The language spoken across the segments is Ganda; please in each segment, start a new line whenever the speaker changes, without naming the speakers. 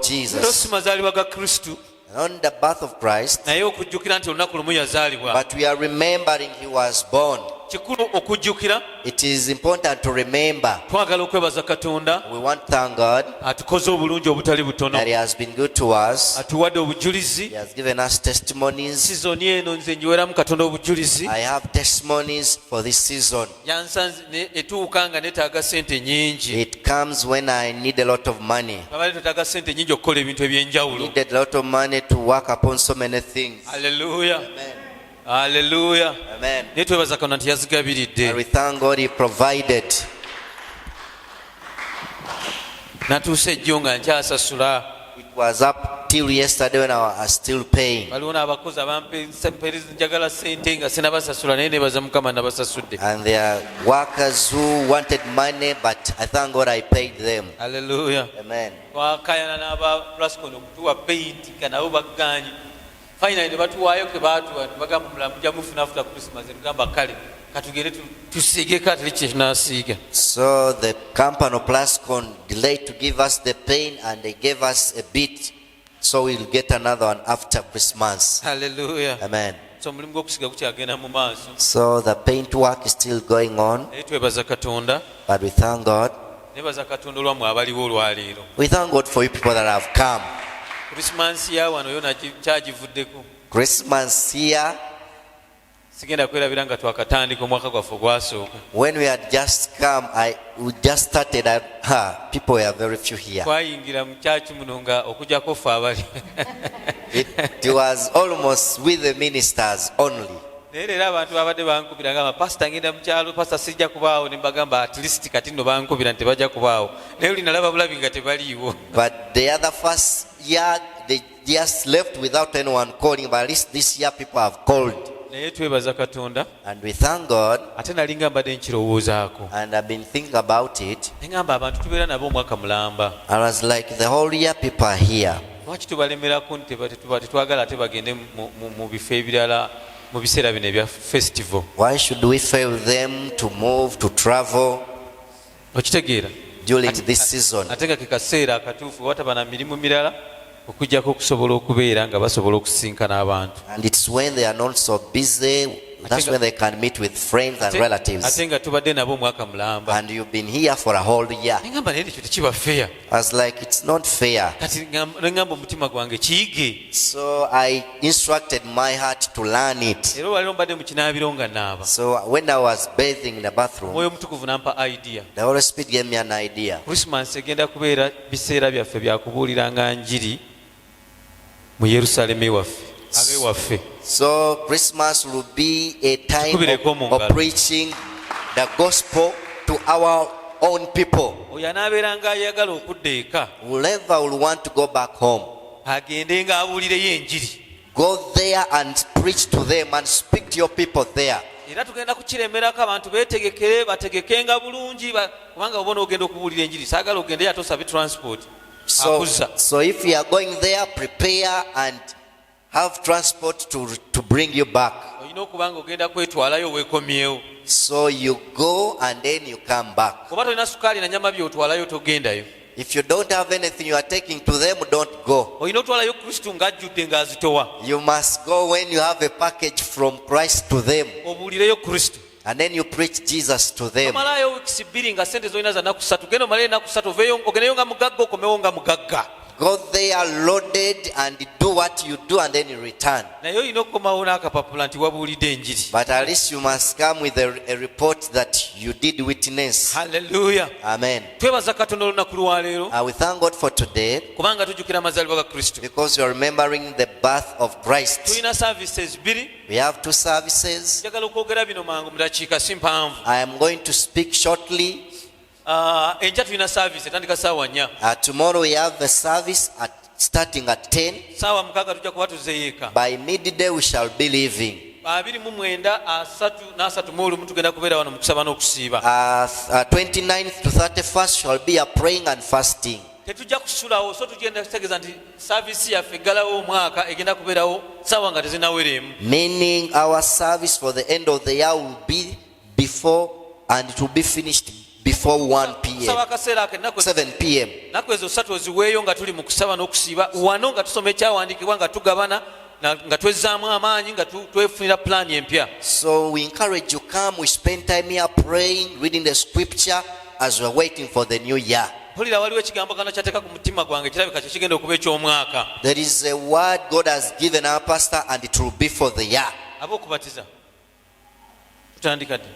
Jesus. And on the birth of Christ, but we are remembering he was born. It is important to remember. We want to thank God that he has been good to us. He has given us testimonies. I have testimonies for this season. It comes when I need a lot of money. I needed a lot of money to work upon so many things.
Hallelujah.
Amen.
Hallelujah.
Amen.
And we
thank God he provided. It was up till yesterday when I was still paying. And there are workers who wanted money, but I thank God I paid them.
Hallelujah.
Amen.
Finally, batuwayo ke batu bagamba mulamuja mufuna after Christmas ngamba kale katugere tusige katali kyinasiga.
So the company of Plascon delayed to give us the pain, and they gave us a bit, so we'll get another one after Christmas.
Hallelujah.
Amen.
So mulimu gw'okusiga kukyagenda mu maaso.
So the paint work is still going on,
twebaza Katonda.
but we thank God.
Nebaza Katonda olwammwe abaliwo olwaleero.
We thank God for you people that have come.
Christmas ya wano yona kyagivuddeko.
Christmas here,
sigenda kwerabira nga twakatandika omwaka gwaffe gwasooka.
when we had just come, we just started, people were very few here.
Twayingira mu kyaki muno nga okujjako ffe abali.
It was almost with the ministers only.
Naye leero abantu babadde bankubira ngamba pasita ngenda mu kyalo, pasita sijja kubaawo, ne mbagamba at least kati nno bankubira nti tebajja kubaawo. Naye oli nalaba bulabi nga tebaliiwo.
But the other first year, they just left without anyone calling, but at least this year people have called.
Naye twebaza Katonda.
And we thank God.
Ate nali nga mbadde nkirowoozaako.
And I've been thinking about it.
Ne ngamba abantu tubeera nabo omwaka mulamba.
I was like, the whole year people are here.
Lwaki tubalemerako nti tetwagala ate bagende mu bifo ebirala mu biseera bino ebya festival?
Why should we fail them to move, to travel
okitegeera
during this season?
Ate nga ke kaseera akatuufu wataba na mirimu mirala okujjako okusobola okubeera nga basobola okusinkana abantu.
And it's when they are not so busy, that's when they can meet with friends and relatives.
Ate nga tubadde nabo omwaka mulamba.
And you've been here for a whole year.
Ngamba naye ekyo tekiba fair.
I was like, it's not fair.
Kati ngamba omutima gwange kiyige.
So I instructed my heart to learn it.
Era wali mbadde mu kinaabiro nga naaba.
So when I was bathing in the bathroom,
Mwoyo Mutukuvu nampa idea.
the Holy Spirit gave me an idea.
Christmas egenda kubeera biseera byaffe bya kubuuliranga njiri mu Yerusalemu ewaffe. Abewaffe.
So Christmas will be a time of preaching the gospel to our own people.
Oyo anaabeeranga ayagala okudda eka.
Whoever will want to go back home,
agende nga abuulireyo enjiri.
go there and preach to them and speak to your people there.
Era tugenda kukiremerako abantu beetegekere bategekenga bulungi kubanga obona ogenda okubuulira enjiri saagala ogende atosabe transport.
So if you are going there, prepare and have transport to bring you back.
Olina okuba nga ogenda kwetwalayo weekomyewo.
So you go and then you come back.
Oba tolina sukaali na nyama byotwalayo togendayo.
If you don't have anything you are taking to them, don't go.
Olina otwalayo Kristo ng'ajjudde ng'azitowa.
You must go when you have a package from Christ to them.
Obuulireyo Kristo.
And then you preach Jesus to them.
Omalayo weeks 2 nga sente zolina za nnaku 3. Genda omalayo ennaku 3 oveeyo ogendeyo nga mugagga okomewo nga mugagga.
Go there loaded and do what you do and then you return.
Naye olina okukomawo n'akapapula nti wabuulidde enjiri.
But at least you must come with a report that you did witness.
Hallelujah.
Amen.
Twebaza Katonda olunaku lwaleero.
We thank God for today.
Kubanga tujjukira amazaalibwa ga Kristo.
Because you are remembering the birth of Christ.
Tulina services 2.
We have 2 services.
Njagala okwogera bino mangu mu dakiika si mpanvu.
I am going to speak shortly.
Enkya tulina service etandika ssaawa 4.
Tomorrow we have a service starting at 10.
Ssaawa 6 tujja kuba tuzzeeyo eka.
By midday we shall be leaving.
29 tugenda kubeera wano mu kusaba n'okusiiba.
29th to 31st shall be a praying and fasting.
Tetujja kusulawo so tugenda kutegeeza nti service yaffe eggalawo omwaka egenda kubeerawo ssaawa nga tezinawereemu.
Meaning our service for the end of the year will be before and it will be finished before 1 p.m. 7 p.m.
naku ezo ssatu oziweeyo nga tuli mu kusaba n'okusiiba wano nga tusoma ekyawandiikibwa nga tugabana nga twezzaamu amaanyi nga twefunira pulaani empya.
So we encourage you, come, we spend time here praying, reading the scripture as we're waiting for the new year.
mpulira waliwo ekigambo kana kyateeka ku mutima gwange kirabika kye kigenda okuba eky'omwaka.
There is a word God has given our pastor and it will be for the year.
Ab'okubatiza tutandika ddi?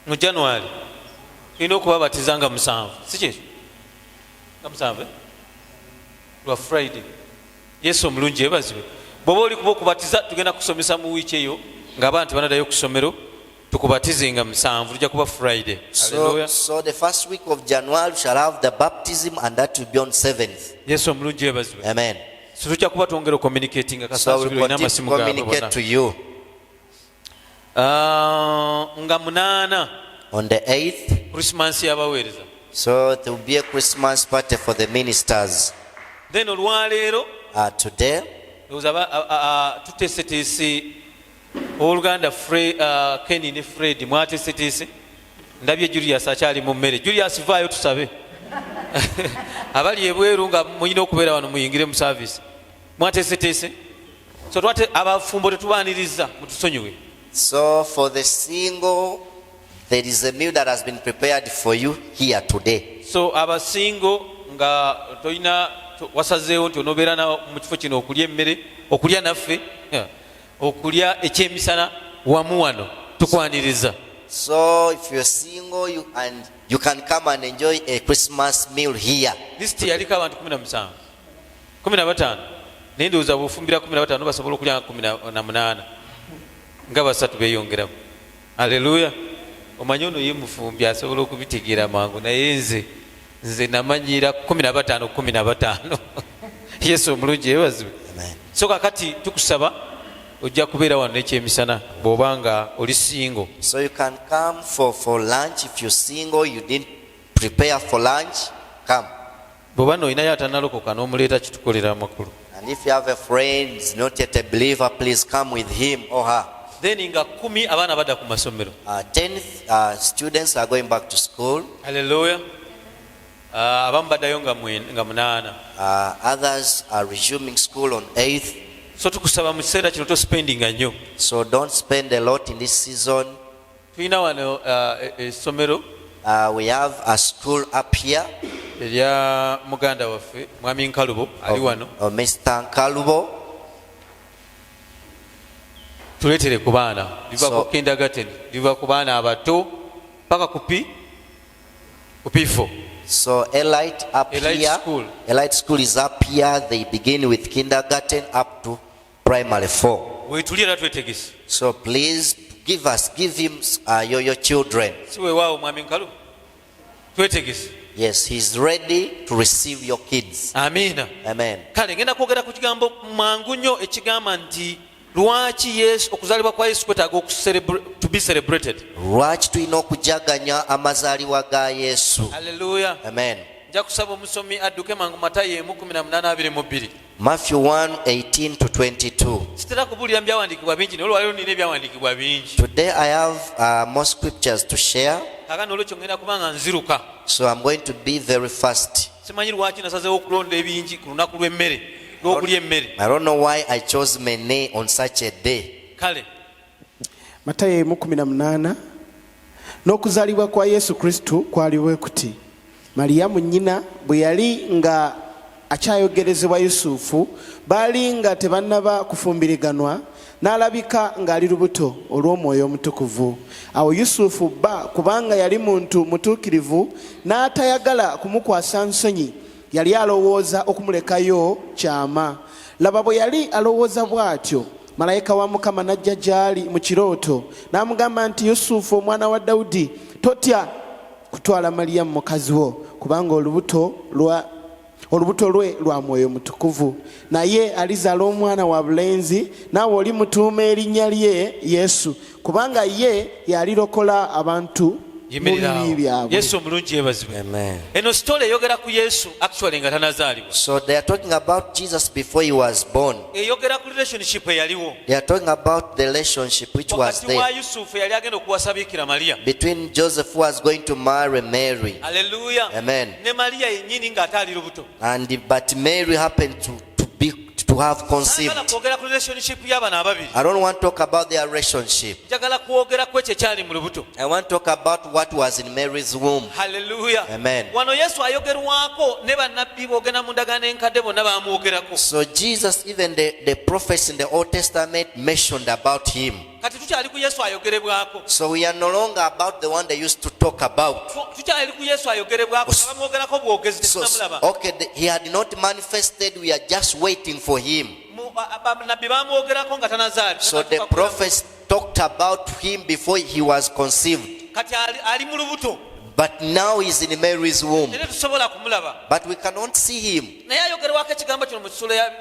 mu January tulina okubabatiza nga 7 si kyekyo nga 7 lwa Friday. Yesu omulungi yeebazibwe. bw'oba oli kuba okubatiza tugenda kusomesa mu wiiki eyo ng'abantu banadayo ku ssomero tukubatize nga 7 tujja kuba Friday.
So the first week of January we shall have the baptism and that will be on 7th.
Yesu omulungi yeebazibwe.
Amen.
So tujja kuba twongera communicating
so we will continue to communicate to you.
Nga 8
on the 8th
Christmas y'abaweereza.
So there will be a Christmas party for the ministers.
Then olwaleero
today
tuteeseteese owooluganda Kenny ne Fred mwateeseteese. Ndabye Julius akyali mu mmere. Julius vaayo tusabe abali ebweru nga muyina okubeera wano muyingire mu service. Mwateeseteese. So twate abafumbo tetubaaniriza mutusonyiwe.
So for the single, there is a meal that has been prepared for you here today.
So abasingo nga toyina wasazeewo nti onobeera na mu kifo kino okulya emmere okulya naffe okulya ekyemisana wamu wano tukwaniriza.
So if you're single you can come and enjoy a Christmas meal here.
List yaliko abantu 17 15 naye ndowooza bw'ofumbira 15 basobola okulya 18 nga basatu beeyongeramu. Haleluya. Omanyi ono ye mufumbi asobola okubitegeera mangu naye nze namanyira 15. Yesu omulungi yeebazibwe. So kakati tukusaba ojja kubeera wano n'ekyemisana bw'oba nga oli single.
So you can come for lunch. If you're single, you didn't prepare for lunch, come.
Bw'oba n'olinayo atanalokoka n'omuleeta kitukolera amakulu.
And if you have a friend who's not yet a believer, please come with him or her.
Then nga 10 abaana badda ku masomero.
10 students are going back to school.
Hallelujah. Abamu baddayo nga 8.
Others are resuming school on 8th.
So tukusaba mu kiseera kino tospendinga nnyo.
So don't spend a lot in this season.
Tulina wano essomero.
We have a school up here.
Erya muganda waffe Mwami Nkalubo ali wano.
Mr. Nkalubo.
Tuleetere ku baana liva ku kindergarten liva ku baana abato paka ku P4.
So Elite up here. Elite school is up here. They begin with kindergarten up to primary 4.
Weetulira twetegese.
So please give him your children.
Siwe wao Mwami Nkalubo. Twetegese.
Yes, he's ready to receive your kids.
Amina.
Amen.
Kale ngenda kwogera ku kigambo mangu nnyo ekigamba nti lwaki Yesu okuzaalibwa kwa Yesu kwetaaga to be celebrated.
Lwaki tulina okujaganya amazaalibwa ga Yesu.
Hallelujah.
Amen.
Nja kusaba omusomi adduke mangu Matayo 18:22.
Matthew 1:18 to 22.
Sitera kubuulira byawandiikibwa bingi naye olwaleero nina ebyawandiikibwa bingi.
Today I have more scriptures to share.
Kaakano olwekyo ngenda kubanga nziruka.
So I'm going to be very fast.
Simanyi lwaki nasazeewo okulonda ebingi ku lunaku lw'emmere lw'okulya emmere.
I don't know why I chose many on such a day.
Kale
Matayo 18. N'okuzaalibwa kwa Yesu Kristo kwaliwe kuti Mariyamu nnyina bwe yali nga akyayogerezebwa Yusufu baali nga tebannaba kufumbiriganwa n'alabika ng'ali lubuto olw'Omwoyo Omutukuvu. Awo Yusufu kubanga yali muntu mutuukirivu n'atayagala kumukwasa nsonyi yali alowooza okumulekayo kyama. Laba bwe yali alowooza bw'atyo malayika wa Mukama n'ajja gy'ali mu kirooto n'amugamba nti Yusufu omwana wa Dawudi totya kutwala Mariyamu mukazi wo kubanga olubuto lwe lwa Mwoyo Mutukuvu naye alizaala omwana wa bulenzi naawe olimutuuma erinnya lye Yesu kubanga ye yalirokola abantu bibi byabwe.
Yesu omulungi yeebazibwe.
Amen.
Eno story eyogera ku Yesu actually nga tanazaalibwa.
So they are talking about Jesus before he was born.
Eyogera ku relationship eyaliwo.
They are talking about the relationship which was
Wakati wa
there
Yusufu eyali agenda okuwasa Bikira Maria.
between Joseph who was going to marry Mary.
Hallelujah.
Amen.
Ne Maria yennyini ng'ate ali lubuto.
But Mary happened to have conceived.
Njagala kwogera ku relationship y'abana ababiri.
I don't want to talk about their relationship.
Njagala kwogera ku ekyo ekyali mu lubuto.
I want to talk about what was in Mary's womb.
Hallelujah.
Amen.
Wano Yesu ayogerwako ne bannabbi boogera mu ndagaano enkadde bonna bamwogerako.
So Jesus, even the prophets in the Old Testament mentioned about him.
Kati tukyali ku Yesu ayogerebwako.
So we are no longer about the one they used to talk about.
Tukyali ku Yesu ayogerebwako bamwogerako bwogezi tetunamulaba.
Okay, he had not manifested, we are just waiting for him.
Bannabbi bamwogerako nga tanazaali.
So the prophets talked about him before he was conceived.
Kati ali mu lubuto.
But now he's in Mary's womb.
Era tusobola kumulaba.
But we cannot see him.
Naye ayogerwako ekigambo kino mu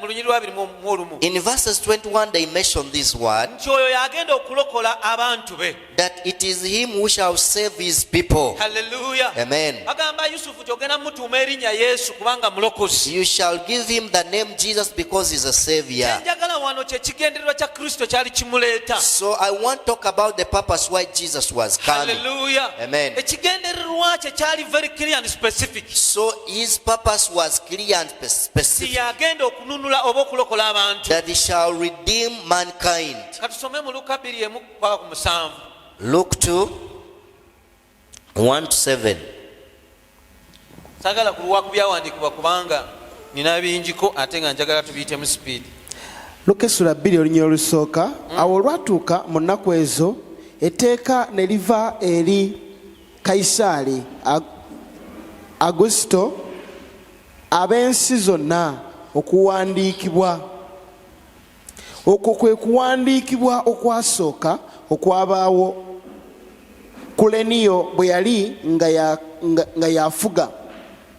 lunyiri lwa 21.
In verses 21 they mention this word,
Nti oyo yagenda okulokola abantu be.
that it is him who shall save his people.
Hallelujah.
Amen.
Agamba Yusufu kyogenda mutuuma erinnya Yesu kubanga mulokozi.
You shall give him the name Jesus because he's a savior.
Njagala wano kye kigendererwa kya Kristo kyali kimuleeta.
So I want to talk about the purpose why Jesus was coming.
Hallelujah.
Amen.
Ekigendererwa kye kyali very clear and specific.
So his purpose was clear and specific,
Yagenda okununula oba okulokola abantu.
that he shall redeem mankind.
Katusome mu Luka 2:1-7.
Luke 2:1-7.
Sagala kulwa ku byawandiikibwa kubanga nina bingiko ate nga njagala tubiyitemu speed.
Luka essula 2 olunyiro olusooka. Awo olwatuuka mu nnaku ezo etteeka ne liva eri Kayisaali Agusito ab'ensi zonna okuwandiikibwa. Okwo kwe kuwandiikibwa okwasooka okwabaawo Kuleniyo bwe yali nga yafuga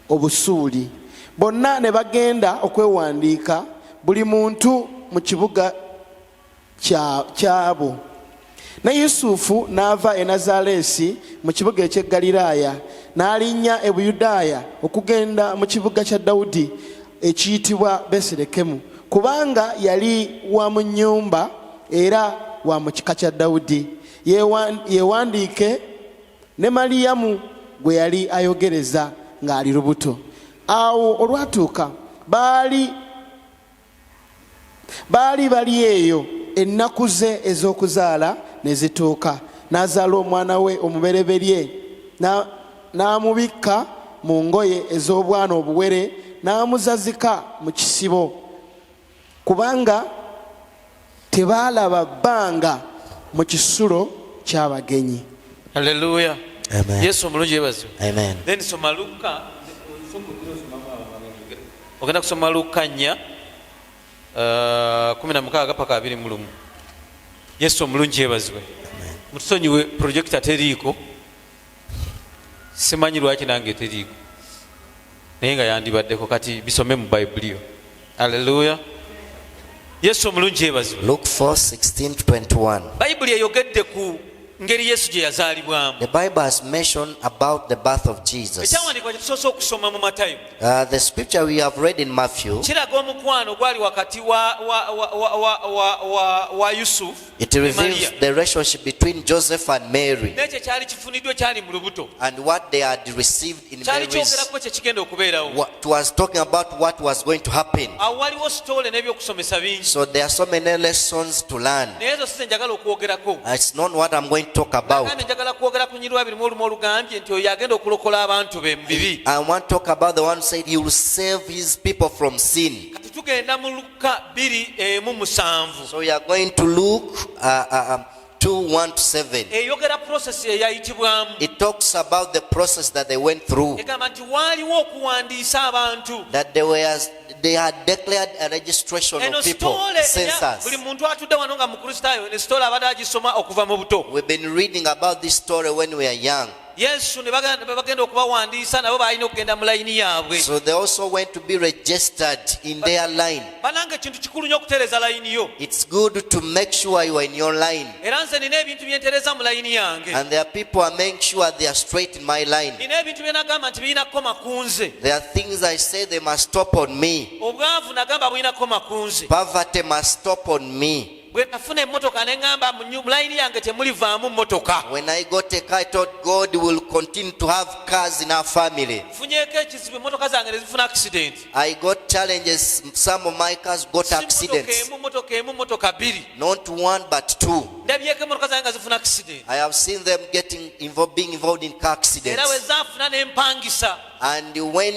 obusuuli. Bonna ne bagenda okwewandiika buli muntu mu kibuga kyabo. Ne Yusufu n'ava e Nazaaleesi mu kibuga eky'e Galilaaya n'alinnya e Buyudaaya okugenda mu kibuga kya Dawudi ekiyitibwa Besirekemu, kubanga yali wa mu nnyumba era wa mu kika kya Dawudi, yeewandiike ne Maliyamu gwe yali ayogereza ng'ali lubuto. Awo olwatuuka baali bali eyo ennaku ze ez'okuzaala ne zituuka. N'azaala omwana we omubereberye n'amubikka mu ngoye ez'obwana obuwere n'amuzazika mu kisibo, kubanga tebaalaba bbanga mu kisulo ky'abagenyi.
Hallelujah.
Amen.
Yesu omulungi yeebazibwe.
Amen.
Then soma Luka. Ogenda kusoma Luka 4:16-21. Yesu omulungi yeebazibwe. Mutusonyiwe projector teriiko. Simanyi lwaki nange teriiko. Naye nga yandibaddeko kati bisome mu Bible. Hallelujah. Yesu omulungi yeebazibwe.
Luke 4:16-21.
Bible eyogedde ku ngeri Yesu gye yazaalibwamu.
The Bible has mentioned about the birth of Jesus.
Ekyawandiikibwa kye tusoose okusoma mu Matayo.
The scripture we have read in Matthew,
Kiraga omukwano gwali wakati wa Yusufu.
it reveals the relationship between Joseph and Mary
N'ekyo kyali kifuniddwe kyali mu lubuto.
and what they had received in
Kyali
Mary's.
kyogerako kye kigenda okubeerawo.
What was talking about what was going to happen.
Awo waliwo sitole n'ebyokusomesa bingi.
So there are so many lessons to learn.
Naye ezo size njagala okwogerako.
It's not what I'm going to talk about.
Nagambye njagala kwogera ku nnyirwa 21 olugambye nti oyo yagenda okulokola abantu be mu bibi.
I want to talk about the one who said he will save his people from sin.
Kati tugenda mu Luka 2:7.
So we are going to Luke 2:1-7.
Eyogera process eyayitibwamu.
It talks about the process that they went through.
Egamba nti waaliwo okuwandiisa abantu.
That they had declared a registration
Eno
of people,
sitole
census.
buli muntu atudde wano nga mukristaayo ne sitole abadde agisoma okuva mu buto.
We've been reading about this story when we are young.
yesu ne bagenda okubawandiisa nabo balina okugenda mu layini yaabwe.
So they also went to be registered in their line.
Banange ekintu kikulu nnyo okutereeza layini yo.
It's good to make sure you are in your line.
Era nze nina ebintu bye ntereeza mu layini yange.
And there are people who make sure they are straight in my line.
Nina ebintu bye nagamba nti birina koma ku nze.
There are things I say they must stop on me.
Obwavu nagamba bulina koma ku nze.
Poverty must stop on me.
Bwe nafuna emmotoka ne ŋŋamba mu layini yange temulivaamu mmotoka.
When I got a car, I thought God will continue to have cars in our family.
Nfunyeeko ekizibu emmotoka zange ne zifuna accident.
I got challenges. Some of my cars got accidents.
Mmotoka emu mmotoka bbiri.
Not one but two.
Ndabyeko emmotoka zange nga zifuna accident.
I have seen them being involved in car accidents.
Era we zaafuna ne mpangisa.
And when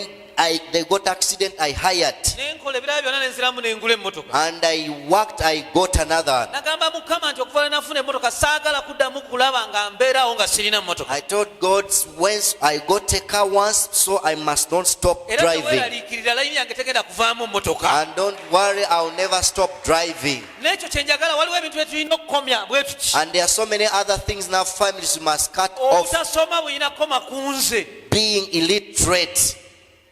they got accident, I hired.
Nenkola ebirala byonna ne nziramu ne ngula emmotoka.
And I worked, I got another one.
Nagamba Mukama nti okuva lwe nafuna emmotoka saagala kuddamu kulaba nga mbeerawo nga sirina mmotoka.
I told God, once I got a car once, so I must not stop
Era
driving.
teweeraliikirira layini yange tegenda kuvaamu mmotoka.
And don't worry, I'll never stop driving.
N'ekyo kye njagala waliwo ebintu bye tulina okukomya bwe tuti.
And there are so many other things in our families we must cut off.
Obutasoma bulina koma ku nze.
Being illiterate,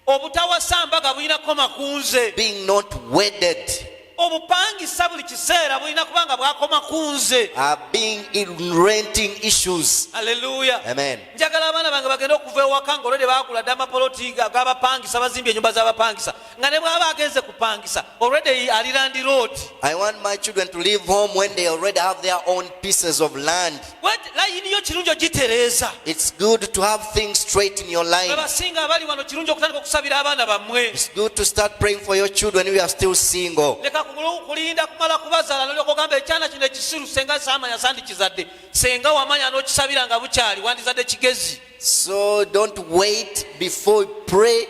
Obutawasa mbaga bulina koma ku nze.
being not wedded,
Obupangisa buli kiseera bulina kubanga bwakoma ku nze.
being in renting issues.
Haleluya.
Amen.
Njagala abaana bange bagenda okuva ewaka nga olwedde baagula dda amapoloti g'abapangisa bazimbye ennyumba z'abapangisa nga ne bw'aba agenze kupangisa olwedde ali landi road.
I want my children to leave home when they already have their own pieces of land.
Layini yo kirungi ogitereeza.
It's good to have things straight in your line.
Abasinga abali wano kirungi okutandika okusabira abaana bammwe.
It's good to start praying for your children if you are still single.
Leka kulinda kumala kubazaala n'olyoka ogamba ekyana kino ekisiru senga saamanya sandikizadde senga wamanya n'okisabira nga bukyali wandizadde kigezi.
So don't wait before you pray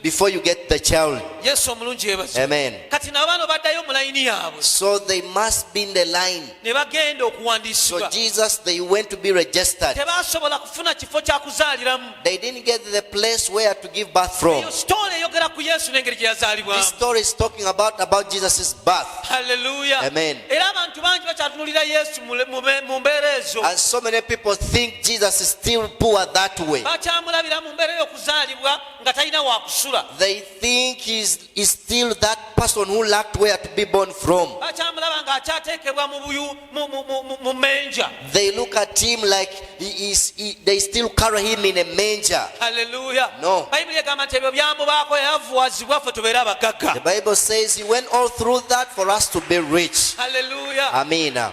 before you get the child.
Yesu omulungi yeebazibwe.
Amen.
Kati n'abaana baddayo mu layini yaabwe
So they must be in the line.
ne bagenda
So
okuwandiisibwa.
Jesus, they went to be registered.
Tebaasobola kufuna kifo kya kuzaaliramu.
They didn't get the place where to give birth from.
Eyo sitoola eyogera ku Yesu n'engeri gye
This
yazaalibwamu.
story is talking about Jesus' birth.
Haleluya.
Amen.
Era abantu bangi bakyatunuulira Yesu mu mbeera ezo.
And so many people think Jesus is still poor that way.
Bakyamulabira mu mbeera y'okuzaalibwa nga talina wa kusula.
They think he's still that person who lacked where to be born from.
Bakyamulaba ng'akyateekebwa mu menja.
They look at him like they still carry him in a manger.
Haleluya.
No.
Bayibuli egamba nti ebyo byamubaako yavuwazibwa ffe tubeere abagagga.
The Bible says he went all through that for us to be rich.
Haleluya.
Amina.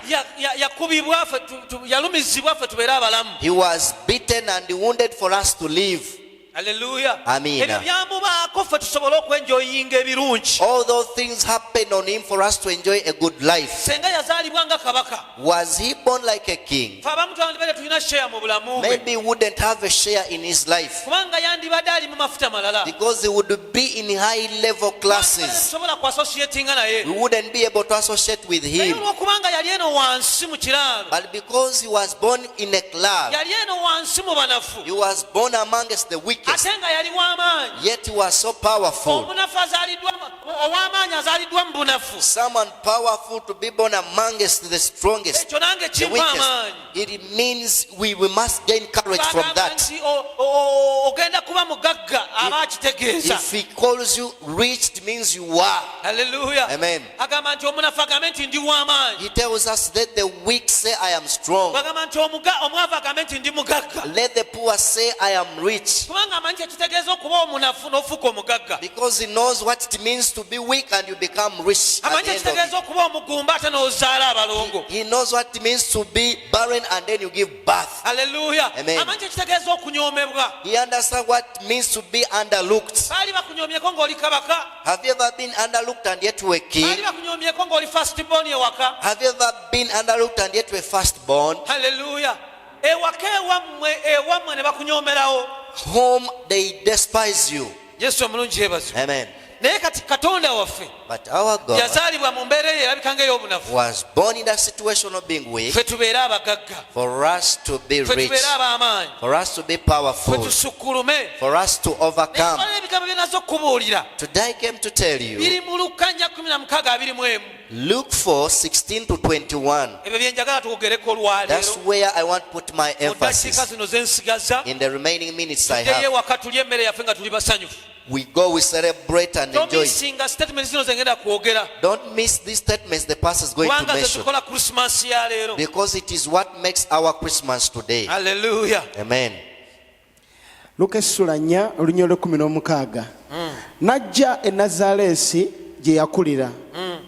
Yakubibwa ffe yalumizibwa ffe tubeere abalamu.
He was beaten and wounded for us to live.
Haleluya.
Amina.
Ebyo byamubaako ffe tusobole okwenjoyinga ebirungi.
All those things happened on him for us to enjoy a good life.
Senga yazaalibwa nga kabaka.
Was he born like a king?
Fe abamu twandibadde tulina share mu bulamu bwe.
Maybe he wouldn't have a share in his life
Kubanga yandibadde ali mu mafuta malala.
because he would be in high level classes.
Tusobola ku associatinga naye.
We wouldn't be able to associate with
Naye
him.
olw'okubanga yali eno wansi mu kiraalo.
But because he was born in a club,
Yali eno wansi mu banafu.
he was born amongst the wicked,
Ate nga yali w'amaanyi.
yet he was so powerful.
Omunafu ow'amaanyi azaaliddwa mu bunafu.
Someone powerful to be born amongst the strongest,
Ekyo nange
the
kimpa
weakest.
amaanyi.
It means we must gain courage from
Bagamba
that.
nti ogenda kuba mugagga aba akitegeeza.
If he calls you rich, it means you are.
Haleluya.
Amen.
Agamba nti omunafu agambe nti ndi w'amaanyi.
He tells us that the weak say, I am strong.
Bagamba nti omwavu agambe nti ndi mugagga.
Let the poor say, I am rich.
Kubanga amanyi ekitegeeza okuba omunafu n'ofuuka omugagga.
Because he knows what it means to be weak and you become rich. At
Amanyi
the end of it.
ekitegeeza okuba omugumba ate n'ozaala abalongo.
He knows what it means to be barren and then you give birth.
Haleluya.
Amen.
Amanyi ekitegeeza okunyoomebwa.
He understands what it means to be underlooked.
Baali bakunyoomyeko ng'oli kabaka.
Have you ever been underlooked and yet you were king?
Baali bakunyoomyeko ng'oli first born ewaka.
Have you ever been underlooked and yet you were firstborn?
Haleluya. Ewaka ewammwe ne bakunyoomerawo.
Home they despise you.
Yesu omulungi yeebazibwe.
Amen.
naye kati katonda waffe
But our God
yazaalibwa mu mbeera eyo erabika ng'ey'obunafu
was born in that situation of being weak
ffe tubeere abagagga
for us to be
ffe
rich,
tubeere ab'amaanyi
for us to be
ffe
powerful,
tusukulume
for us to overcome.
naye ebigambo bye nazo okubuulira
Today I came to tell you
biri mu Lukka 16:21
Luke 4:16 to 21.
ebyo bye njagala tukugereko olwaleero
That's where I want to put my
mu ddakiika
emphasis.
zino ze nsigaza
In the remaining minutes I
tuddeyo
have,
ewaka tulye emmere yaffe nga tuli basanyufu
we go, we celebrate and enjoy.
tomisinga statement zino zengenda kwogera
Don't miss these statements the pastor is going to
kubanga ze
mention,
tukola krisimansi ya leero
because it is what makes our Christmas today.
haleluya
Amen.
Luka essula 4 olunyolo 16 n'ajja e Nazaaleesi gye yakulira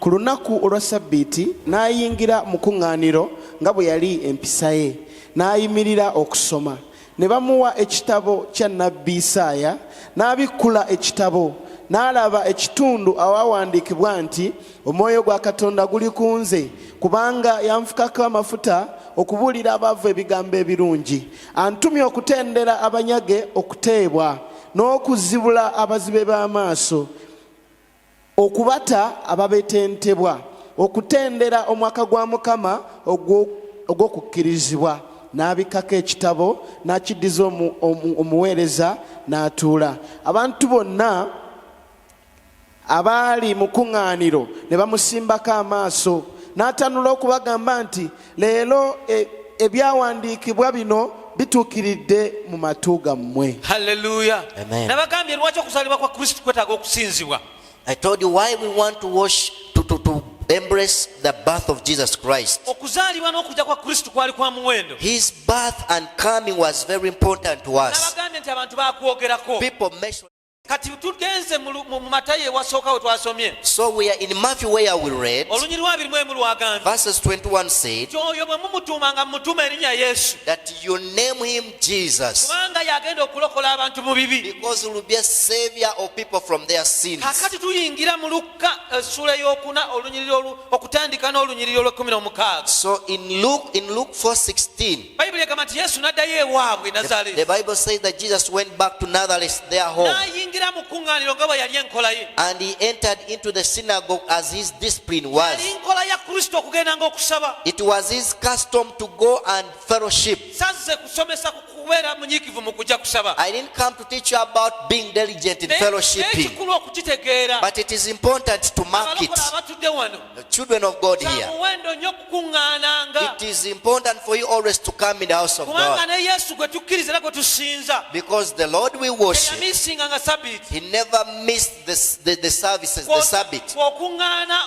ku lunaku olwa Ssabbiiti n'ayingira mu kuŋŋaaniro nga bwe yali empisa ye n'ayimirira okusoma ne bamuwa ekitabo kya nnabbi Isaaya n'abikkula ekitabo n'alaba ekitundu awawandiikibwa nti omwoyo gwa Katonda guli ku nze kubanga yanfukako amafuta okubuulira abaavu ebigambo ebirungi antumye okutendera abanyage okuteebwa n'okuzibula abazibe b'amaaso okubata ababetentebwa okutendera omwaka gwa Mukama ogw'okukkirizibwa n'abikkako ekitabo n'akiddiza omuweereza n'atuula abantu bonna abaali mu kuŋŋaaniro ne bamusimbako amaaso n'atanula okubagamba nti leero ebyawandiikibwa bino bituukiridde mu matu gammwe.
haleluya
Amen.
nabagambye lwaki okuzaalibwa kwa kristo kwetaaga okusinzibwa
I told you why we want to to embrace the birth of Jesus Christ.
okuzaalibwa n'okujja kwa kristo kwali kwa muwendo
His birth and coming was very important to us.
nabagambye nti abantu bakwogerako
People mention.
kati tugenze mu Matayo ewasooka we twasomye
So we are in Matthew where we read,
olunyi lwa 21 lwagambye
verses 21 said,
nti oyo bwe mumutuumanga mumutuuma erinnya Yesu
that you name him Jesus,
kubanga yagenda okulokola abantu mu bibi
because he will be a savior of people from their sins.
kakati tuyingira mu Lukka essula ey'okuna olunyiriri okutandika n'olunyiriri olw'16
So in Luke 4:16,
bayibuli egamba nti Yesu n'addayo ewaabwe
the
Nazaaleesi
Bible says that Jesus went back to Nazareth, their home,
n'ayingira mu kuŋŋaaniro nga bwe yali enkola ye
and he entered into the synagogue as his discipline
yali
was.
nkola ya kristo okugendanga okusaba
It was his custom to go and fellowship.
sazze kusomesa kubeera munyiikivu mu kujja kusaba
I didn't come to teach you about being diligent in
naye
fellowshipping,
ekikulu okukitegeera
but it is important to mark it.
abalokole abatudde wano
The children of God
kya
here,
muwendo nnyo okukuŋŋaananga
it is important for you always to come in the house of
kubanga
God,
ne Yesu gwe tukkiriza era gwe tusinza
because the Lord we worship,
teyamiisinganga sabbiiti
he never missed the services, the Sabbath.
okuŋŋaana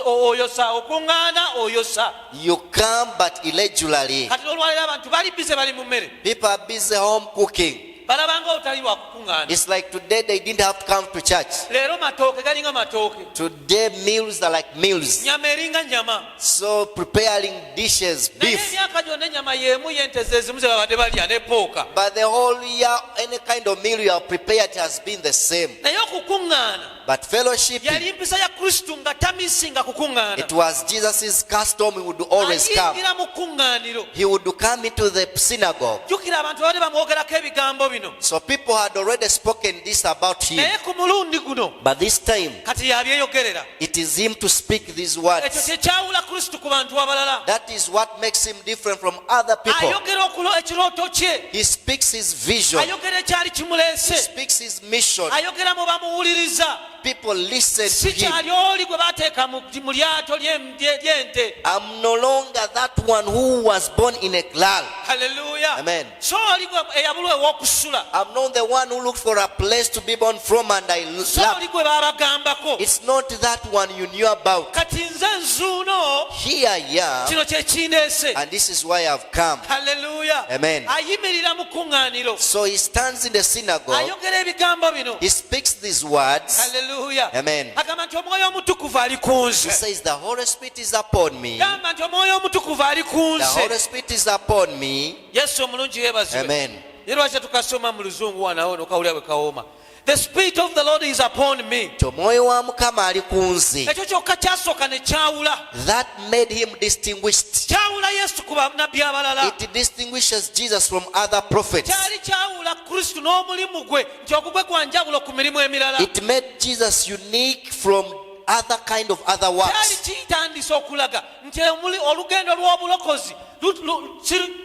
oyosa okuŋŋaana oyosa
You come but irregularly.
kati olwaleero abantu bali bize bali mu mmere
People are busy home cooking.
balabanga otali wa kukuŋŋaana
It's like today they didn't have to come to church.
leero matooke galinga matooke
Today meals are like meals.
nyama eringa nyama
So preparing dishes,
naye
beef.
emyaka gyonna ennyama y'emu y'enteze ezimu ze babadde balya ne pooka
But the whole year, any kind of meal you have prepared has been the same.
naye okukuŋŋaana
But fellowship,
yali mpisa ya kristu nga tamisinga kukuŋŋaana
it was Jesus' custom. He would always come.
ayingira mu kuŋŋaaniro
He would come into the synagogue.
jjukira abantu babadde bamwogerako ebigambo bino
So people had already spoken this about him.
naye ku mulundi guno
But this time,
kati yabyeyogerera
it is him to speak these
ekyo
words.
kyekyawula kristu ku bantu abalala
That is what makes him different from other people.
ayogera ekirooto kye
He speaks his vision.
ayogera ekyali
He
kimuleese
speaks his mission.
ayogera mu bamuwuliriza
People listen to
si
him.
kyali oli gwe bateeka mu lyato ly'ente
I'm no longer that one who was born in a cloud.
haleluya
Amen.
so oli gwe eyabulwa ew'okusula
I'm not the one who looked for a place to be born from and I
so
love.
oli gwe babagambako
It's not that one you knew about.
kati nze nzuuno
Here I am,
kino kye kindeese
and this is why I've come.
haleluya
Amen.
ayimirira mu kuŋŋaaniro
So he stands in the synagogue.
ayogera ebigambo bino
He speaks these words.
haleluya
Amen.
agamba nti omwoyo omutukuvu ali ku
He
nze
says, the Holy Spirit is upon me.
gamba nti omwoyo omutukuvu ali ku
The
nze
Holy Spirit is upon me.
yesu omulungi yeebazibwe
Amen.
lwaki tukasoma mu luzungu wanawo nokawulira bwe kawooma. The Spirit of the Lord is upon me.
Omwoyo wa Mukama ali ku nze.
Ekyo kyokka kyasooka ne kyawula.
That made him distinguished.
Kyawula Yesu ku bannabbi abalala.
It distinguishes Jesus from other prophets.
Kyali kyawula Kristo n'omulimu gwe nti ogugwe gwa njawulo ku mirimu emirala.
It made Jesus unique from other kind of other works.
Kyali kitandise okulaga nti olugendo lw'obulokozi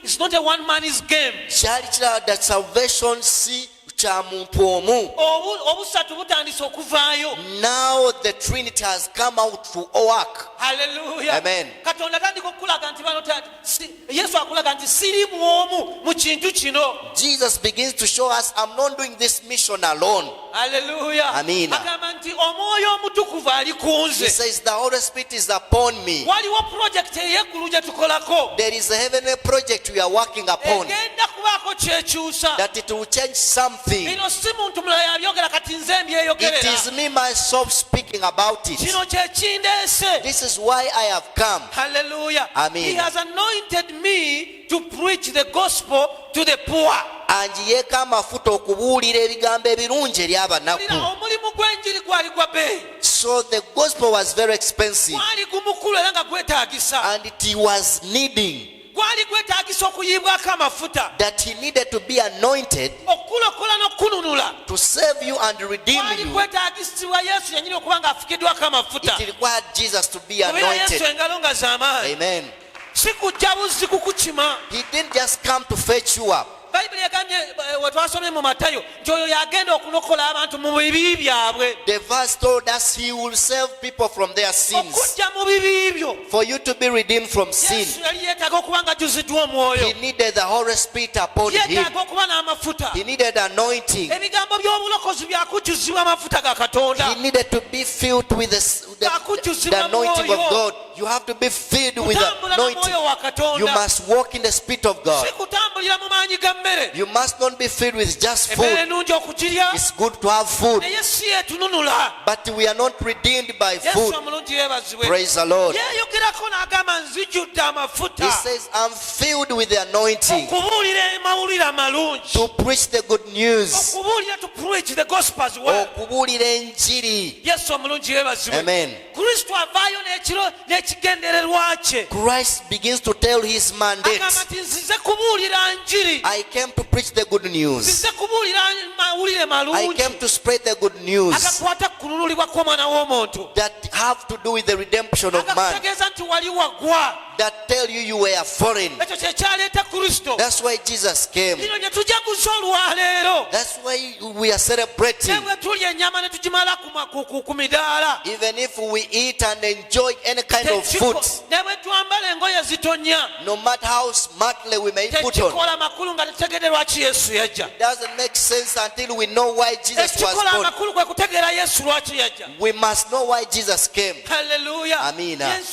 it's not a one man's game.
Kyali kiraga that salvation si kya muntu omu.
Obusatu butandise okuvaayo.
Now the Trinity has come out to work.
Hallelujah.
Amen.
Katonda atandika okulaga nti bano Yesu akulaga nti sirimu omu mu kintu kino.
Jesus begins to show us, I'm not doing this mission alone.
Hallelujah.
Amen.
Agamba nti omwoyo omutukuvu ali ku nze.
He says the Holy Spirit is upon me.
Waliwo project ey'eggulu gye tukolako.
There is a heavenly project we are working upon.
Egenda kubaako kyekyusa.
That it will change something.
Bino si muntu mulala yabyogera kati nze mbyeyogerera.
It is me myself speaking about it.
Kino kye kindeese.
This is why I have come.
Hallelujah.
Amen.
He has anointed me to preach the gospel to the poor.
Anjiyeeko amafuta okubuulira ebigambo ebirungi eri abanaku.
Omulimu gw'enjiri gwali gwa bbeeyi.
So the gospel was very expensive.
Gwali gumukulu era nga gwetaagisa.
And it was needing.
Gwali gwetaagisa okuyiibwako amafuta.
That he needed to be anointed.
Okulokola n'okununula.
To save you and redeem
gwali
you.
gwetaagisibwa Yesu yennyini okuba ng'afukiddwako amafuta.
It required Jesus to be anointed.
Yesu engalo nga z'amaanyi.
Amen.
Si kujja buzzi kukukima.
He didn't just come to fetch you up.
Bayibuli egambye wetwasomye mu Matayo nti oyo yagenda okulokola abantu mu bibi byabwe.
The verse told us he will save people from their sins.
Okujja mu bibi byo.
For you to be redeemed from sin.
Yesu yali yeetaaga okuba nga ajjuziddwa omwoyo.
He needed the Holy Spirit upon him.
Yeetaaga okuba n'amafuta.
He needed anointing.
Ebigambo by'obulokozi byakujjuzibwa amafuta ga Katonda.
He needed to be filled with the anointing of God. You have to be filled with the anointing. You must walk in the Spirit of God. You must not be filled with just food. It's good to have food, but we are not redeemed by food. Praise the Lord. He says, I'm filled with the anointing to preach the good news. Amen. Christ begins to tell his mandate. I came to preach the good news. I came to spread the good news that have to do with the redemption of man. That tell you were foreign. That's why Jesus came. That's why we are celebrating. Even if we eat and enjoy any kind of food, no matter how smartly we may put on, it doesn't make sense until we know why Jesus was born. We must know why Jesus came.
Hallelujah.
Amen. That's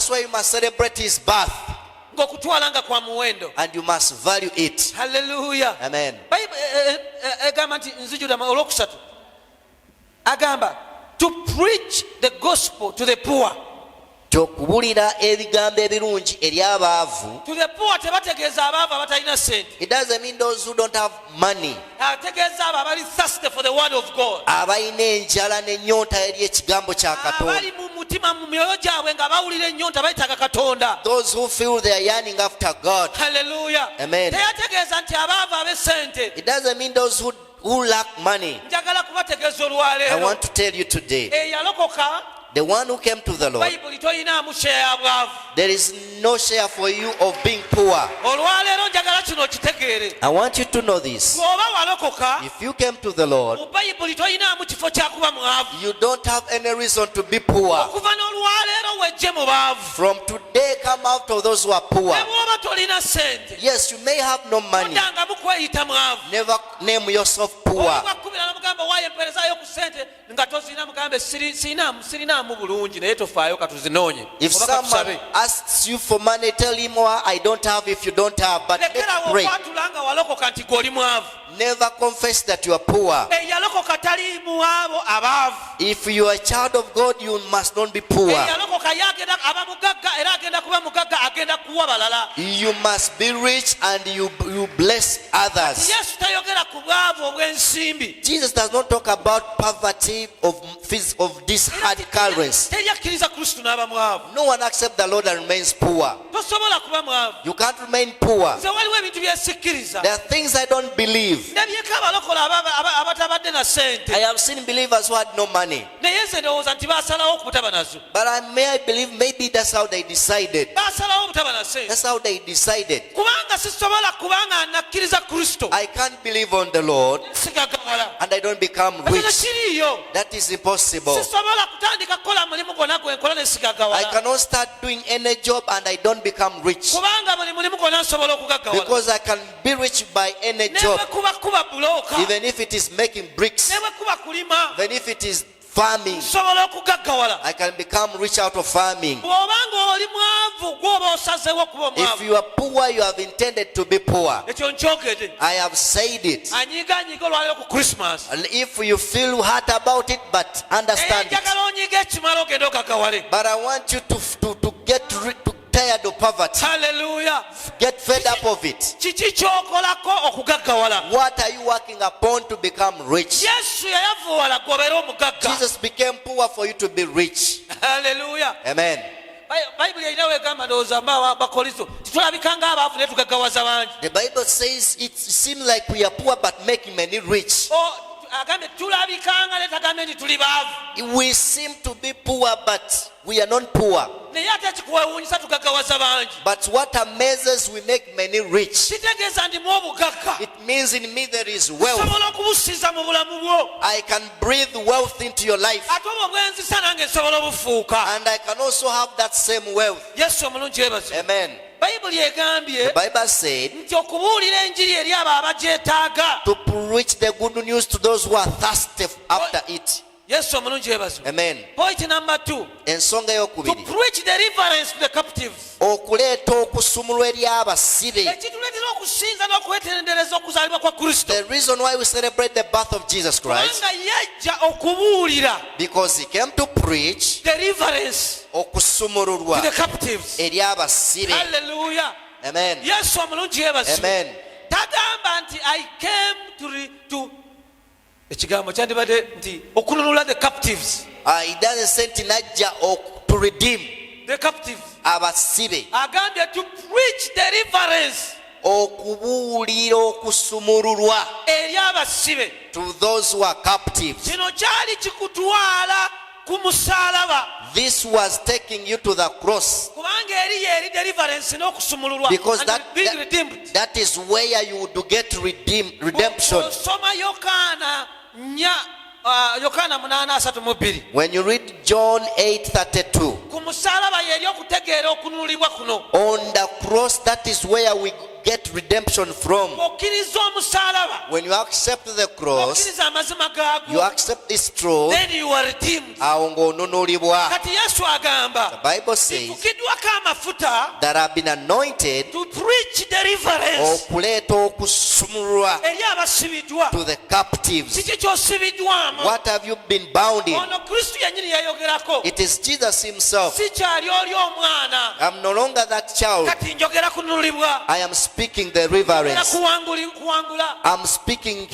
why you must celebrate his birth. And you must value it.
Hallelujah.
Amen.
To preach the gospel to the poor.
Kyokubulira ebigambo ebirungi eri abaavu.
To the poor tebategeeza abaavu abatalina sente.
It doesn't mean those who don't have money.
Ategeeza abo abali thirsty for the word of God.
Abalina enjala n'ennyonta eri ekigambo kya Katonda.
Abali mu mutima mu myoyo gyabwe nga bawulira ennyonta bayitaaga Katonda.
Those who feel they are yearning after God.
Hallelujah.
Amen.
Teyategeeza nti abaavu ab'essente.
It doesn't mean those who lack money.
Njagala kubategeeza olwaleero.
I want to tell you today.
Eyalokoka.
The one who came to the Lord, there is no share for you of being poor. I want you to know this. If you came to the Lord, you don't have any reason to be poor. From today, come out of those who are poor. Yes, you may have no money. Never name yourself poor. If someone asks you for money, tell him, oh, I don't have if you don't have, but let's pray. Never confess that you are poor. If you are a child of God, you must not be poor. You must be rich and you bless others. Jesus does not talk about poverty of this hard currency. No one accepts the Lord and remains poor. You can't remain poor. There are things I don't believe. I have seen believers who had no money. But I believe maybe that's how they decided. That's how they decided. I can't believe on the Lord and I don't become rich. That is impossible. I cannot start doing any job and I don't become rich. Because I can be rich by any job. Even if it is making bricks. Even if it is farming, I can become rich out of farming. If you are poor, you have intended to be poor. I have said it. And if you feel hurt about it, but understand it. But I want you to get tired of poverty.
Hallelujah.
Get fed up of it. What are you working upon to become rich? Jesus became poor for you to be rich.
Hallelujah.
Amen. The Bible says it seems like we are poor but making many rich. We seem to be poor but we are not poor. But what amazes, we make many rich. It means in me there is wealth. I can breathe wealth into your life. And I can also have that same wealth. Amen. The Bible said to preach the good news to those who are thirsty after it. Amen.
Point number 2.
Ensonga
to
eyokubiri
preach deliverance to the captives.
okuleeta okusumulwa eri abasibe. The reason why we celebrate the birth of Jesus Christ, because he came to preach
deliverance
okusumululwa
to the captives.
eri abasibe.
Hallelujah.
Amen.
Amen. Tagamba nti I came to ekigambo kyandibadde nti okununula the captives.
He doesn't say nti najja to redeem
the captives.
abasibe.
Agambye to preach deliverance.
Okubuulira okusumululwa
eri abasibe.
to those who are captives.
Kino kyali kikutwala ku musalaba.
This was taking you to the cross.
Kubanga eri deliverance n'okusumululwa.
Because
redeemed.
that is where you would get redemption.
Soma Yokaana 8:32.
When you read John 8:32,
ku musalaba yeri okutegeera okununulibwa kuno.
on the cross, that is where we get redemption from.
Okkiriza omusalaba.
When you accept the cross,
okkiriza amazima gaagwo.
you accept this truth.
Then you are redeemed.
Awo ng'onunulibwa.
Kati Yesu agamba.
The Bible says
tufukiddwako amafuta.
that have been anointed
to preach deliverance.
okuleeta okusumululwa
eri abasibiddwa.
to the captives.
kiki ky'osibiddwamu?
What have you been bound in?
ono Kristo yennyini yayogerako.
It is Jesus himself.
si kyali oli omwana.
I'm no longer that child.
kati njogera kununulibwa.
I am speaking the reverence.
kuwangula.
I'm speaking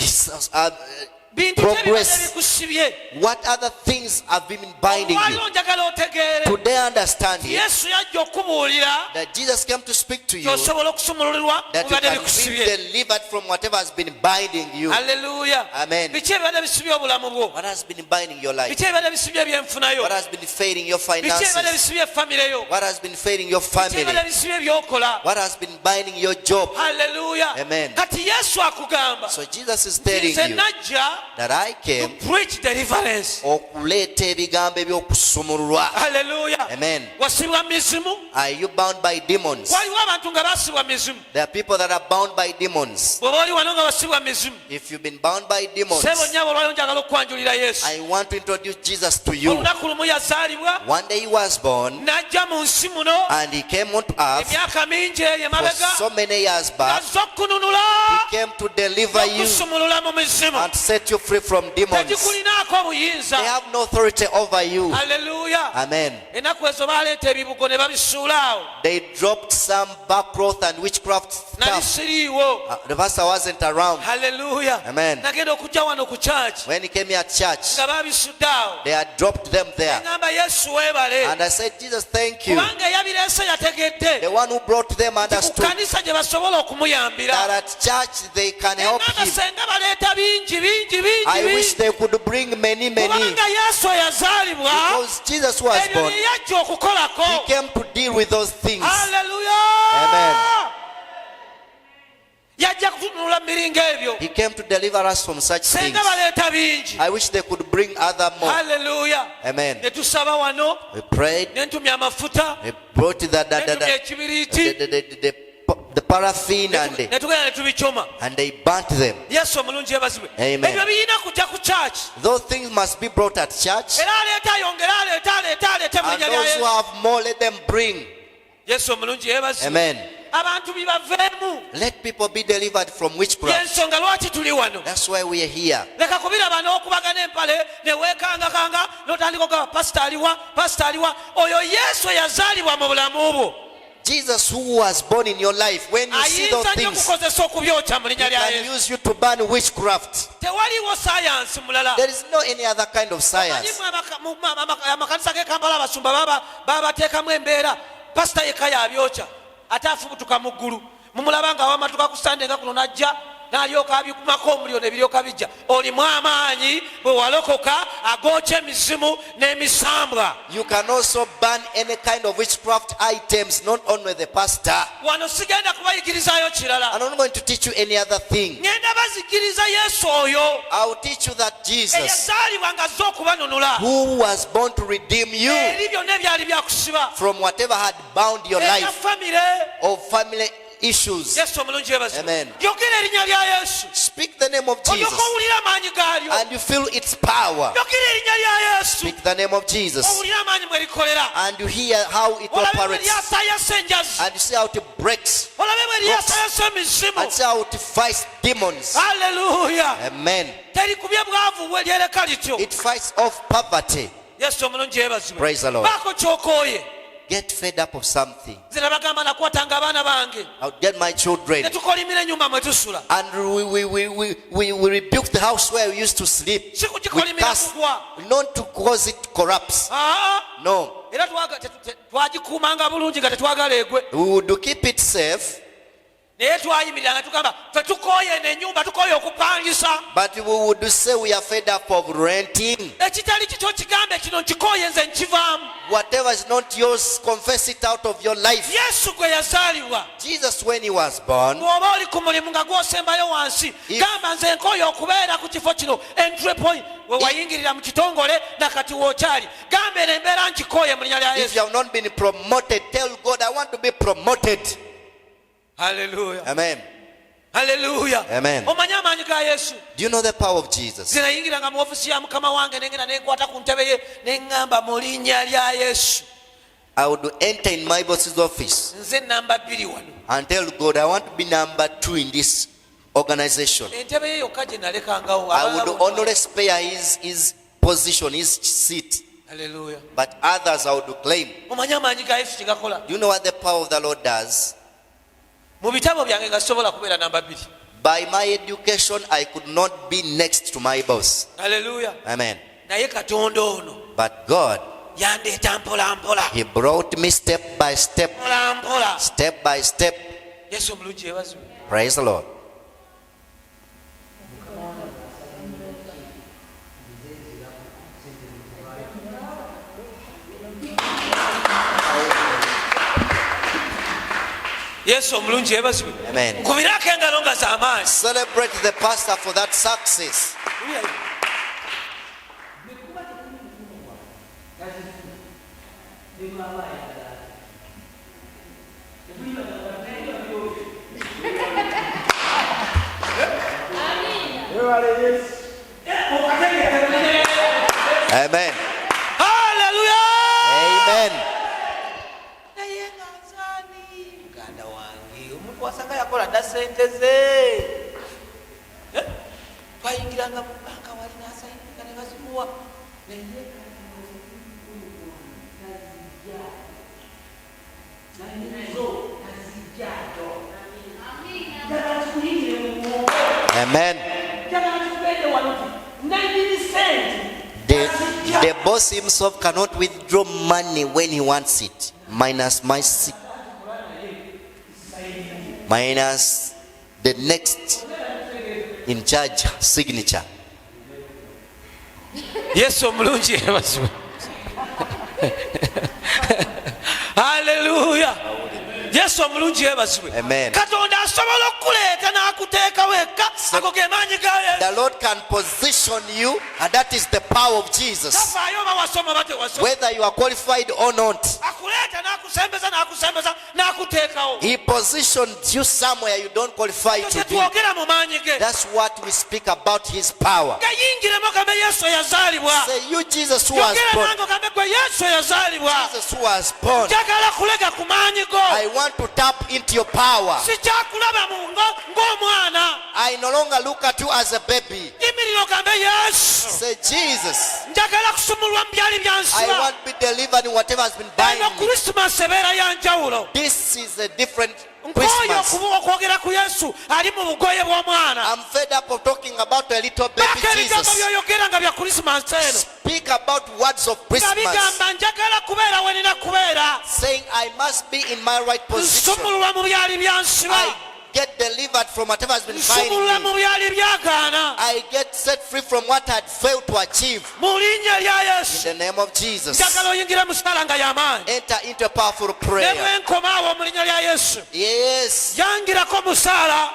bintu
progress.
bikusibye.
What other things have been binding you?
njagala otegeere.
Today understand it,
Yesu yajja okubuulira.
that Jesus came to speak to you,
osobola okusumululirwa.
that you
mubadde
can be
bikusibye.
delivered from whatever has been binding you.
Hallelujah.
Amen.
biki ebibadde bisibye obulamu bwo?
What has been binding your life?
biki ebibadde bisibye ebyenfunayo?
What has been failing your
biki ebibadde
finances?
bisibye famire yo?
What has been failing your
biki
family?
ebibadde bisibye ebyokola?
What has been binding your job?
Hallelujah.
Amen.
kati Yesu akugamba.
So Jesus is telling
nze
you
najja
that I
to
came
preach deliverance.
okuleeta ebigambo ebyokusumululwa.
Hallelujah.
Amen.
wasibwa mizimu.
Are you bound by demons?
waliwo abantu nga basibwa mizimu.
There are people that are bound by demons.
bw'oba oli wano nga wasibwa mizimu.
If you've been bound by demons,
sebo nnyabo olwaliwo njagala okwanjulira Yesu.
I want to introduce Jesus to you.
olunaku lumu yazaalibwa.
One day he was born
n'ajja mu nsi muno.
and he came onto earth
emyaka mingi eyo
for
emabega.
so many years back.
azza okukununula.
He came to deliver you
n'okusumulula mu mizimu.
and set you free from demons.
Tegikulinako obuyinza.
They have no authority over you.
Hallelujah.
Amen.
Ennaku ezo baleeta ebibugo ne babisuula awo.
They dropped some backcloth and witchcraft
Nali
stuff.
siriiwo.
The pastor wasn't around.
Hallelujah.
Amen.
Nagenda okujja wano ku church.
When he came here at church,
Nga babisudde awo.
they had dropped them there.
Ngamba Yesu weebale.
And I said, Jesus, thank you.
Kubanga eyabireese yategedde.
The one who brought them understood
Ku kanisa gye basobola okumuyambira.
that at church they can help
Ngamba
him.
senga baleeta bingi.
I wish they could bring many.
Kubanga Yesu eyazaalibwa.
Because Jesus was
Ebyo
born,
bye yajja okukolako.
he came to deal with those things.
Hallelujah.
Amen.
Yajja kutunula mu miringo ebyo.
He came to deliver us from such things.
Senga baleeta bingi.
I wish they could bring other more.
Hallelujah.
Amen.
Ne tusaba wano.
We prayed.
Ne ntumya amafuta.
We brought
Ne ntumya ekibiriiti.
the paraffin and
Ne tugenda ne tubicoma.
they burnt them.
Yesu omulungi yebazibwe.
Amen.
Ebyo biyina kujja ku church.
Those things must be brought at church.
Era aleeta ayongera aleeta mu
And
linnya lya
those who
Yesu.
have more, let them bring.
Yesu omulungi yebazibwe.
Amen.
Abantu bibaveemu.
Let people be delivered from witchcraft.
Yensonga lwaki tuli wano.
That's why we are here.
Leka kubiraba n'okubagana empale ne weekangakanga n'otandika okugamba pasita aliwa oyo Yesu eyazaalibwa mu bulamu bwo.
Jesus who was born in your life, when you see those
Ayinza nnyo
things,
okukozesa okubyokya mu
he
linnya lya
can
Yesu.
use you to burn witchcraft.
Tewaliwo sayansi mulala.
There is no any other kind of science.
Amakanisa g'e Kampala abasumba babateekamu embeera pasita yekka yabyokya ate afubutuka mu ggulu mumulaba ng'awamatuka ku sande nga kuno najja n'alyoka abikumako omuliro ne biryoka bijja. Olimu amaanyi bwe walokoka agokya emizimu n'emisambwa.
You can also burn any kind of witchcraft items, not only the pastor.
Wano sigenda kubayigirizaayo kirala.
I'm not going to teach you any other thing.
Ngenda bazikiriza Yesu oyo
I will teach you that Jesus,
eyazaalibwa ng'azze okubanunula
who was born to redeem you
eri byonna ebyali byakusiba
from whatever had bound your
ebya
life
famire.
of family issues.
Yesu omulungi yebazibwe.
Amen.
Yogera erinnya lya Yesu.
Speak the name of
Olyoka
Jesus
owulira amaanyi gaalyo.
and you feel its power.
Yogera erinnya lya Yesu.
Speak the name of Jesus
Owulira amaanyi mwe likolera.
and you hear how it
Olabe bwe
operates
lyasayasa enjazi.
and you see how it breaks
Olabe bwe lyasayasa emizimu.
and see how it fights demons.
Hallelujah.
Amen.
Terikubye bwavu bwe lyereka lityo.
It fights off poverty.
Yesu omulungi yebazibwe.
Praise the Lord.
Baako kyokooye.
Get fed up of something.
Nze nabagamba nakwatanga abaana bange.
I'll get my children.
Ne tukolimira ennyumba mwe tusula.
And we rebuke the house where we used to sleep.
Si
We
kugikolimira
cast,
kugwa.
not to cause it collapse. No.
Era twagikuumanga bulungi nga tetwagala egwe.
We would keep it safe,
Naye twayimirira nga tugamba ffe tukooye n'ennyumba tukooye okupangisa.
but we would say we are fed up of renting.
Ekitali kikyo kigambe kino nkikooye nze nkivaamu.
Whatever is not yours, confess it out of your life.
Yesu gwe yazaalibwa.
Jesus, when he was born,
Bw'oba oli ku mulimu nga gwosembayo wansi gamba nze nkooye okubeera ku kifo kino entry point we wayingirira mu kitongole nakati wookyali gamba eno embeera nkikooye mu linnya lya
if you
Yesu.
have not been promoted, tell God, I want to be promoted.
Hallelujah.
Amen.
Hallelujah.
Amen.
Omanyi amaanyi ga Yesu.
Do you know the power of Jesus?
Nze nayingiranga mu ofisi ya mukama wange nengenda nenkwata ku ntebe ye neŋŋamba mu linnya lya Yesu.
I would enter in my boss's office
Nze namba 2 wano.
and tell God, I want to be number 2 in this organization.
Entebe ye yokka gye nalekangawo.
I would only spare his position, his seat.
Hallelujah.
But others I would claim.
Omanyi amaanyi ga Yesu kye gakola.
Do you know what the power of the Lord does?
Mu bitabo byange nga sisobola kubeera namba 2.
By my education, I could not be next to my boss.
Hallelujah.
Amen.
Naye Katonda ono
But God,
yandeeta mpola mpola.
he brought me step by step,
Mpola mpola.
step by step.
Yesu omulungi yebazibwe.
Praise the Lord.
Yesu omulungi yebazibwe.
Amen.
Nkubirako engalo nga z'amaanyi.
Celebrate the pastor for that success. Amen.
Hallelujah.
Amen.
Naye nga nzaani muganda wange omuntu wasanga yakola dda sente ze. Twayingiranga mu banka
Amen. The boss himself cannot withdraw money when he wants it. Minus the next in charge signature.
Yes, omulungi ebazibwe. Hallelujah. Yesu omulungi ebazibwe. Katonda asobola okuleeta n'akuteeka wekka ago ge maanyi ga Yesu.
The Lord can position you, and that is the power of Jesus.
Tafaayo oba wasoma oba tewasoma.
Whether you are qualified or not.
Akuleeta n'akusembeza n'akuteekawo.
He positions you somewhere you don't qualify to be.
Twogera mu maanyi ge.
That's what we speak about his power.
Gayingiremu ogambe Yesu yazaalibwa.
Say, you Jesus who was born.
Yogera nange ogambe gwe Yesu yazaalibwa.
Jesus who was born.
Njagala kulega ku maanyi go.
I want to tap into your power.
Sikyakulaba ng'omwana.
I no longer look at you as a baby.
Yimirira ogambe Yesu.
Say, Jesus,
Njagala kusumulwa mu byali byansiba.
I want to be delivered in whatever has been binding
Eno
me.
Christmas ebeera ya njawulo.
This is a different
Nkooye
Christmas.
okwogera ku Yesu ali mu bugoye bw'omwana.
I'm fed up of talking about a little baby
Ebigambo
Jesus.
by'oyogera nga bya Christmas eno.
Speak about words of
Nga
Christmas.
bigamba njagala kubeera we nina kubeera.
Saying I must be in my right position.
Nsumulwa mu byali byansiba.
I get delivered from whatever has been binding
Nsumulwa
me.
mu byali byagaana.
I get set free from what I had failed to achieve.
Mu linnya lya Yesu.
In the name of Jesus.
Njagala oyingire mu ssala nga y'amaanyi.
Enter into a powerful
Ne
prayer.
bwe nkoma awo mu linnya lya Yesu.
Yes.
Yangirako mu ssaala.